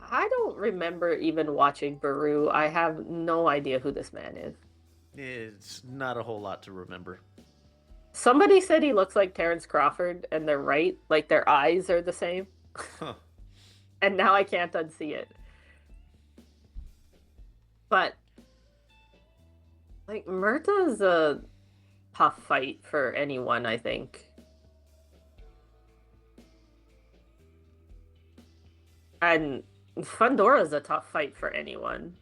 I don't remember even watching Baru. I have no idea who this man is. It's not a whole lot to remember. Somebody said he looks like Terrence Crawford, and they're right. Like, their eyes are the same. Huh. And now I can't unsee it. But, like, Murta's a tough fight for anyone, I think. And Fundora's a tough fight for anyone.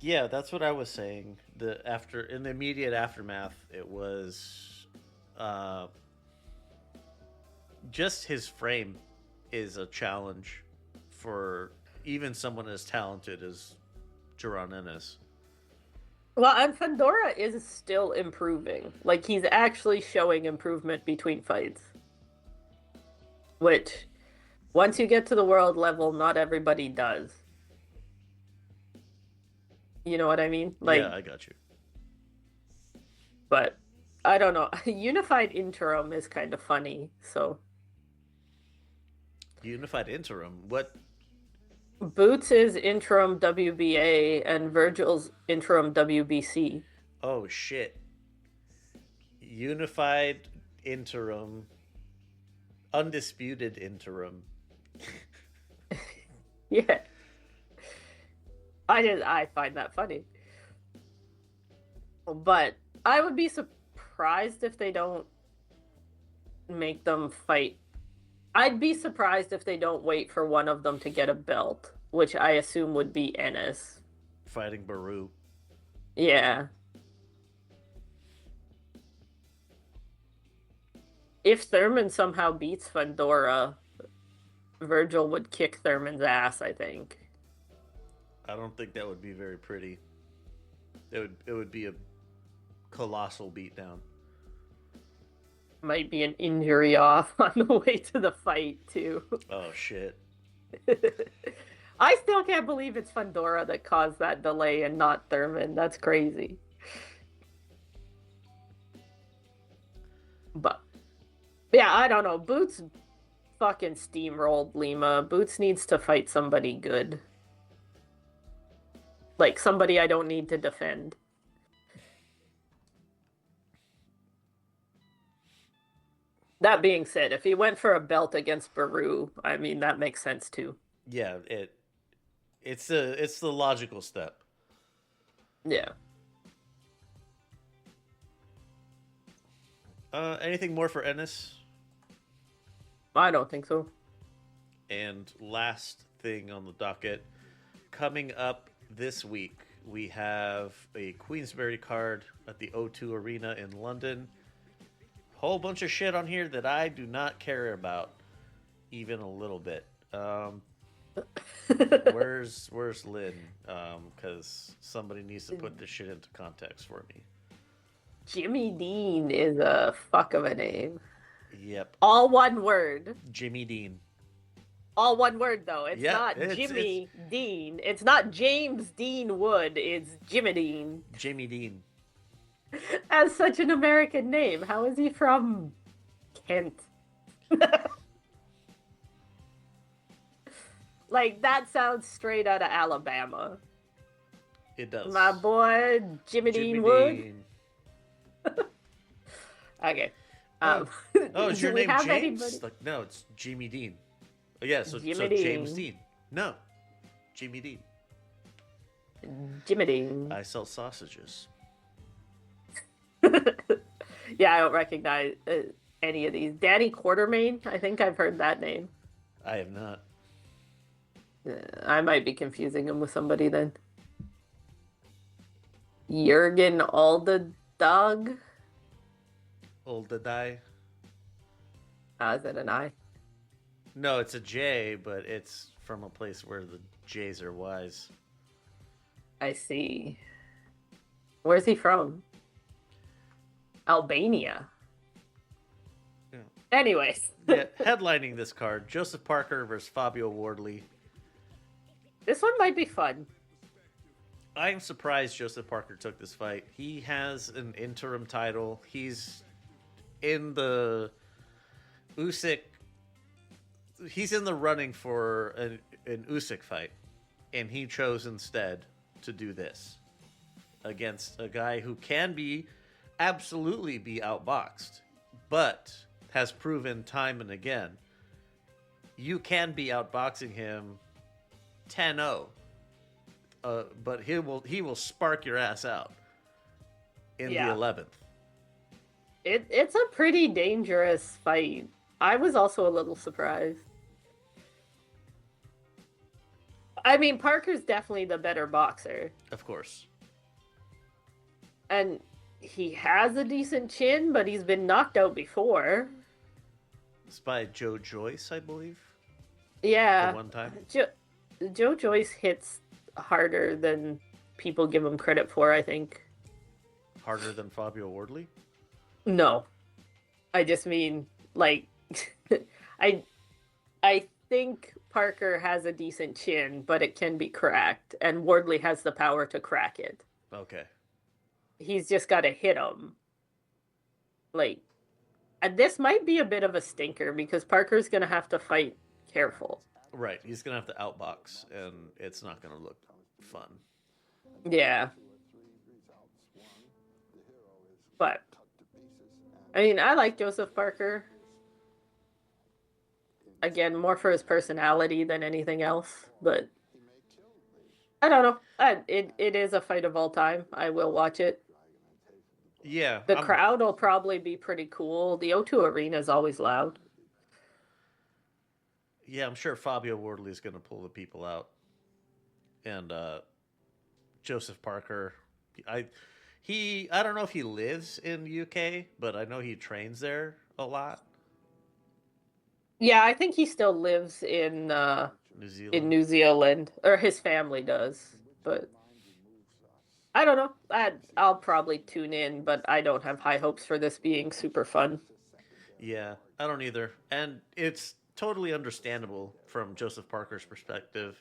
Yeah, that's what I was saying. In the immediate aftermath, it was just his frame is a challenge for even someone as talented as Jaron Ennis. Well, and Fundora is still improving. Like, he's actually showing improvement between fights. Which, once you get to the world level, not everybody does. You know what I mean? Like, yeah, I got you. But, I don't know. Unified Interim is kind of funny, so... Unified Interim? What? Boots is interim WBA and Virgil's interim WBC. Oh, shit. Unified Interim. Undisputed Interim. Yeah. I find that funny. But I would be surprised if they don't make them fight. I'd be surprised if they don't wait for one of them to get a belt, which I assume would be Ennis. Fighting Baru. Yeah. If Thurman somehow beats Fundora, Virgil would kick Thurman's ass, I think. I don't think that would be very pretty. It would be a colossal beatdown. Might be an injury off on the way to the fight, too. Oh, shit. I still can't believe it's Fundora that caused that delay and not Thurman. That's crazy. But, yeah, I don't know. Boots fucking steamrolled Lima. Boots needs to fight somebody good. Like, somebody I don't need to defend. That being said, if he went for a belt against Baru, I mean, that makes sense too. Yeah, it's the logical step. Yeah. Anything more for Ennis? I don't think so. And last thing on the docket, coming up this week, we have a Queensberry card at the O2 Arena in London. whole bunch of shit on here that I do not care about, even a little bit. Where's Lynn? Because somebody needs to put this shit into context for me. Jimmy Dean is a fuck of a name. Yep. All one word. Jimmy Dean. All one word, though. It's Yeah, not Jimmy Dean. It's not James Dean Wood. It's Jimmy Dean. Jimmy Dean. As such an American name. How is he from Kent? Like, that sounds straight out of Alabama. It does. My boy, Jimmy Dean Wood. Okay. Oh, is your do we name have James? anybody- Like, no, it's Jimmy Dean. Oh, yeah, so Jimmy James Dean. Dean. No, Jimmy Dean. Jimmy Dean. I sell sausages. Yeah, I don't recognize any of these. Danny Quartermain? I think I've heard that name. I have not. I might be confusing him with somebody then. Jürgen Aldedag? Old to die. Is that an I? No, it's a J, but it's from a place where the J's are wise. I see. Where's he from? Albania. Yeah. Anyways. Yeah, headlining this card, Joseph Parker versus Fabio Wardley. This one might be fun. I'm surprised Joseph Parker took this fight. He has an interim title. He's in the Usyk. He's in the running for an Usyk fight, and he chose instead to do this against a guy who can absolutely be outboxed, but has proven time and again you can be outboxing him 10-0. But he will spark your ass out in the 11th. It's a pretty dangerous fight. I was also a little surprised. I mean, Parker's definitely the better boxer. Of course. And he has a decent chin, but he's been knocked out before. It's by Joe Joyce, I believe. Yeah. The one time. Joe Joyce hits harder than people give him credit for, I think. Harder than Fabio Wardley? No. I just mean, like, I think Parker has a decent chin, but it can be cracked, and Wardley has the power to crack it. Okay. He's just got to hit him. Like, and this might be a bit of a stinker because Parker's going to have to fight careful. Right. He's going to have to outbox, and it's not going to look fun. Yeah. But, I mean, I like Joseph Parker. Again, more for his personality than anything else, but I don't know. It is a fight of all time. I will watch it. Yeah. The crowd will probably be pretty cool. The O2 Arena is always loud. Yeah, I'm sure Fabio Wardley is going to pull the people out. And Joseph Parker, I don't know if he lives in UK, but I know he trains there a lot. Yeah, I think he still lives in New Zealand. in New Zealand, or his family does. But I don't know. I'll probably tune in, but I don't have high hopes for this being super fun. Yeah, I don't either. And it's totally understandable from Joseph Parker's perspective.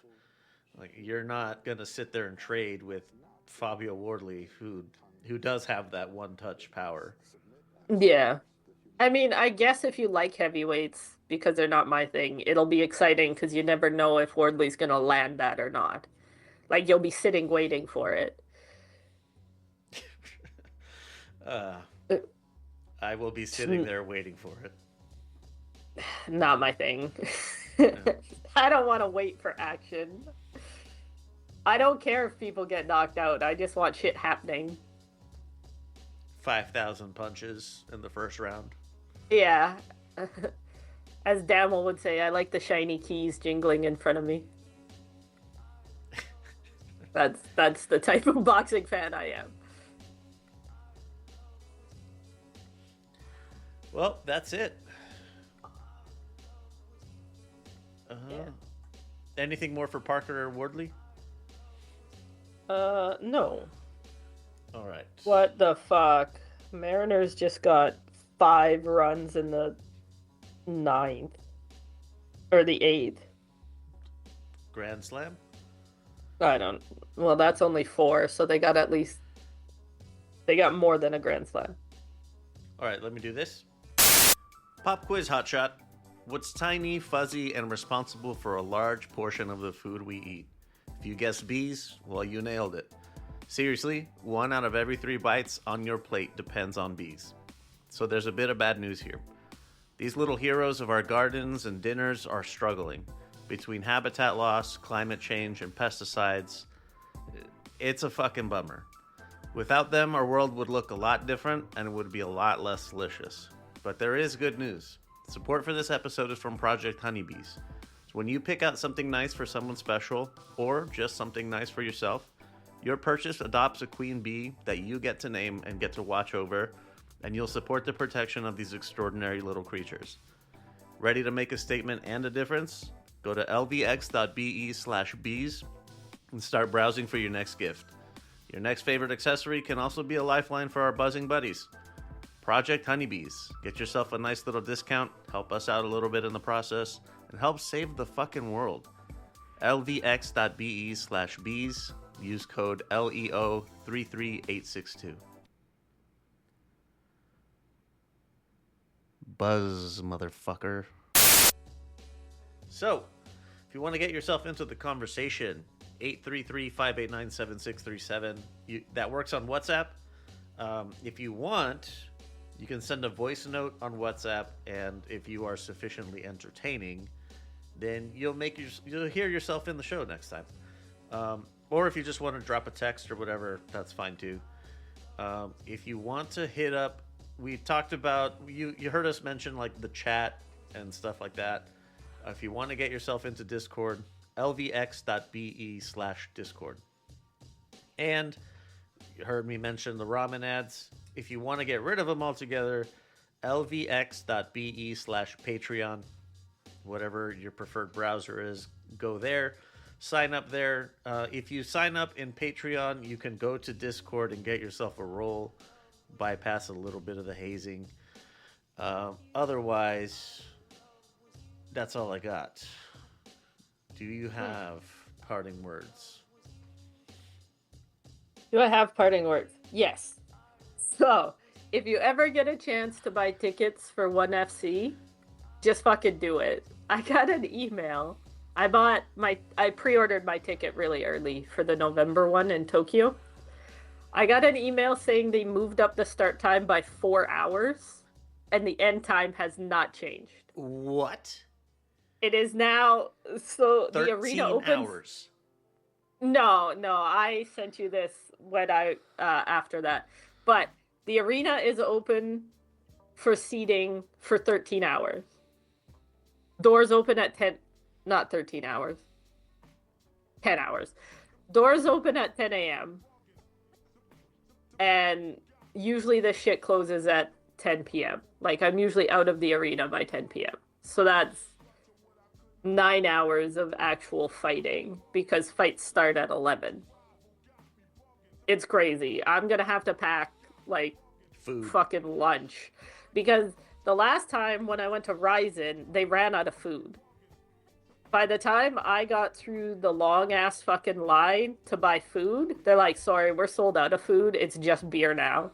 Like, you're not going to sit there and trade with Fabio Wardley, who does have that one-touch power. Yeah. I mean, I guess if you like heavyweights, because they're not my thing, it'll be exciting because you never know if Wardley's going to land that or not. Like, you'll be sitting waiting for it. I will be sitting there waiting for it. Not my thing. Yeah. I don't want to wait for action. I don't care if people get knocked out. I just want shit happening. 5,000 punches in the first round. Yeah. As Damel would say, I like the shiny keys jingling in front of me. That's the type of boxing fan I am. Well, that's it. Yeah. Anything more for Parker or Wardley? No. All right. What the fuck? Mariners just got 5 runs in the 9th. Or the 8th. Grand Slam? I don't... Well, that's only 4, so they got at least... They got more than a Grand Slam. All right, let me do this. Pop quiz, hotshot. What's tiny, fuzzy, and responsible for a large portion of the food we eat? If you guessed bees, well, you nailed it. Seriously, 1 out of every 3 bites on your plate depends on bees. So there's a bit of bad news here. These little heroes of our gardens and dinners are struggling. Between habitat loss, climate change, and pesticides, it's a fucking bummer. Without them, our world would look a lot different and it would be a lot less delicious. But there is good news. Support for this episode is from Project Honeybees. So when you pick out something nice for someone special, or just something nice for yourself, your purchase adopts a queen bee that you get to name and get to watch over, and you'll support the protection of these extraordinary little creatures. Ready to make a statement and a difference? Go to lvx.be/bees and start browsing for your next gift. Your next favorite accessory can also be a lifeline for our buzzing buddies. Project Honeybees. Get yourself a nice little discount, help us out a little bit in the process, and help save the fucking world. lvx.be/bees. Use code LEO33862. Buzz, motherfucker. So, if you want to get yourself into the conversation, 833-589-7637. That works on WhatsApp. If you want, you can send a voice note on WhatsApp, and if you are sufficiently entertaining, then you'll hear yourself in the show next time. Or if you just want to drop a text or whatever, that's fine too. If you want to hit up, we talked about, you heard us mention like the chat and stuff like that. If you want to get yourself into Discord, lvx.be/discord. And you heard me mention the ramen ads. If you want to get rid of them altogether, lvx.be/Patreon. Whatever your preferred browser is, go there. Sign up there. If you sign up in Patreon, you can go to Discord and get yourself a role. Bypass a little bit of the hazing. Otherwise, that's all I got. Do you have parting words? Do I have parting words? Yes. So, if you ever get a chance to buy tickets for 1FC, just fucking do it. I got an email. I pre-ordered my ticket really early for the November one in Tokyo. I got an email saying they moved up the start time by 4 hours, and the end time has not changed. What? It is now, so 13 the arena opens. hours. No, I sent you this when after that. But the arena is open for seating for 13 hours. Doors open at 10, not 13 hours. 10 hours. Doors open at 10 a.m. And usually this shit closes at 10 p.m. Like, I'm usually out of the arena by 10 p.m. So that's 9 hours of actual fighting, because fights start at 11. It's crazy. I'm gonna have to pack like Food. fucking lunch, because the last time when I went to Ryzen, they ran out of food. By the time I got through the long ass fucking line to buy food, they're like, sorry, we're sold out of food. It's just beer now.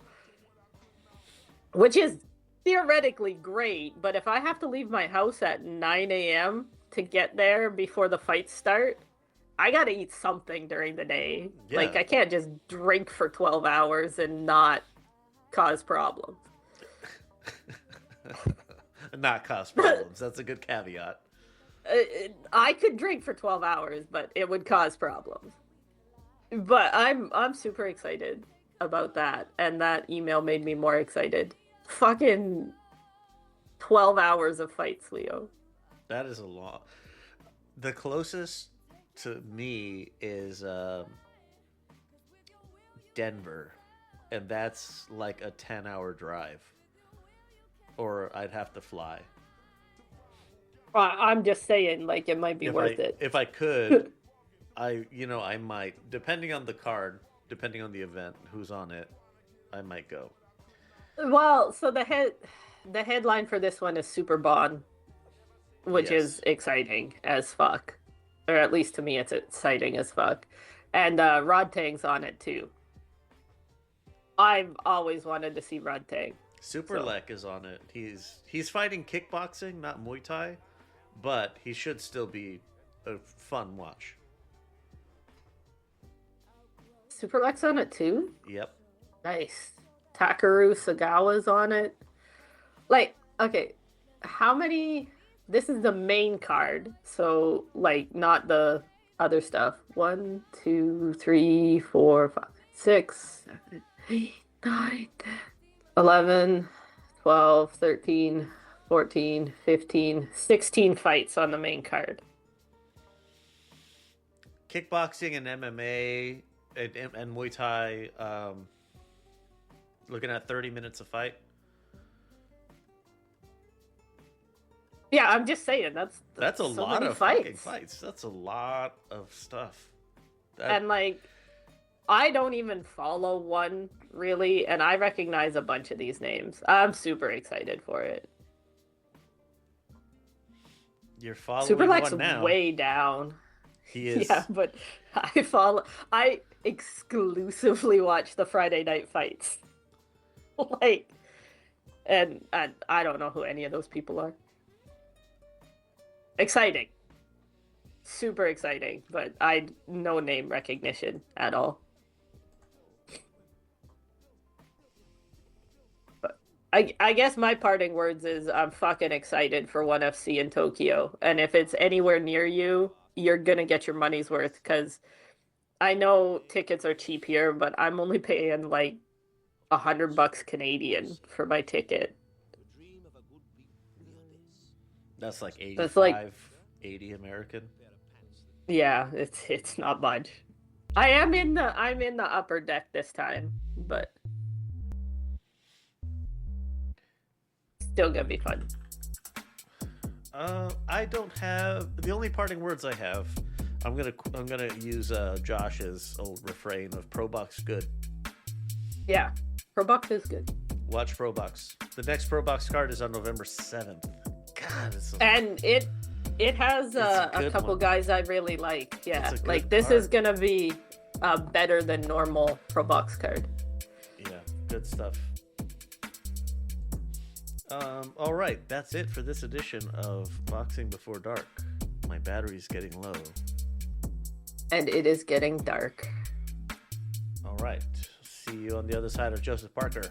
Which is theoretically great, but if I have to leave my house at 9 a.m. to get there before the fights start, I gotta eat something during the day. Yeah. Like, I can't just drink for 12 hours and not cause problems. Not cause problems. That's a good caveat. I could drink for 12 hours, but it would cause problems. But I'm super excited about that, and that email made me more excited. Fucking 12 hours of fights, Leo. That is a lot. The closest to me is Denver, and that's like a 10-hour drive. or I'd have to fly. I'm just saying, like, it might be worth it. If I could, I might, depending on the card, depending on the event, who's on it, I might go. Well, so the headline for this one is Super Bond, which is exciting as fuck. Or at least to me, it's exciting as fuck. And Rod Tang's on it too. I've always wanted to see Rod Tang. Super Lek is on it. He's fighting kickboxing, not Muay Thai, but he should still be a fun watch. Super Lek's on it too? Yep. Nice. Takaru Sagawa's on it. Like, okay, how many... This is the main card, so, like, not the other stuff. 1, 2, 3, 4, 5, 6, 7, 8, 9, 10, 11, 12, 13, 14, 15, 16 fights on the main card. Kickboxing and MMA and Muay Thai, looking at 30 minutes a fight. Yeah, I'm just saying that's a so lot of fucking fights. That's a lot of stuff. And like, I don't even follow one really, and I recognize a bunch of these names. I'm super excited for it. You're following Super Lek's one now. Way down. He is. Yeah, but I exclusively watch the Friday night fights. Like, and I don't know who any of those people are. Exciting. Super exciting, but no name recognition at all. But I guess my parting words is I'm fucking excited for 1FC in Tokyo. And if it's anywhere near you, you're gonna get your money's worth, because I know tickets are cheap here, but I'm only paying like $100 Canadian for my ticket. That's like 85, That's like 80 American. Yeah, it's not much. I'm in the upper deck this time, but still gonna be fun. I don't have the only parting words I have. I'm gonna use Josh's old refrain of Pro Box good. Yeah, Pro Box is good. Watch Pro Box. The next Pro Box card is on November 7th. God, and it has a couple one. guys I really like. Yeah, like this card. is gonna be better than normal Pro Box card. Yeah, good stuff. All right, that's it for this edition of Boxing Before Dark. My battery's getting low. And it is getting dark. All right, see you on the other side of Joseph Parker.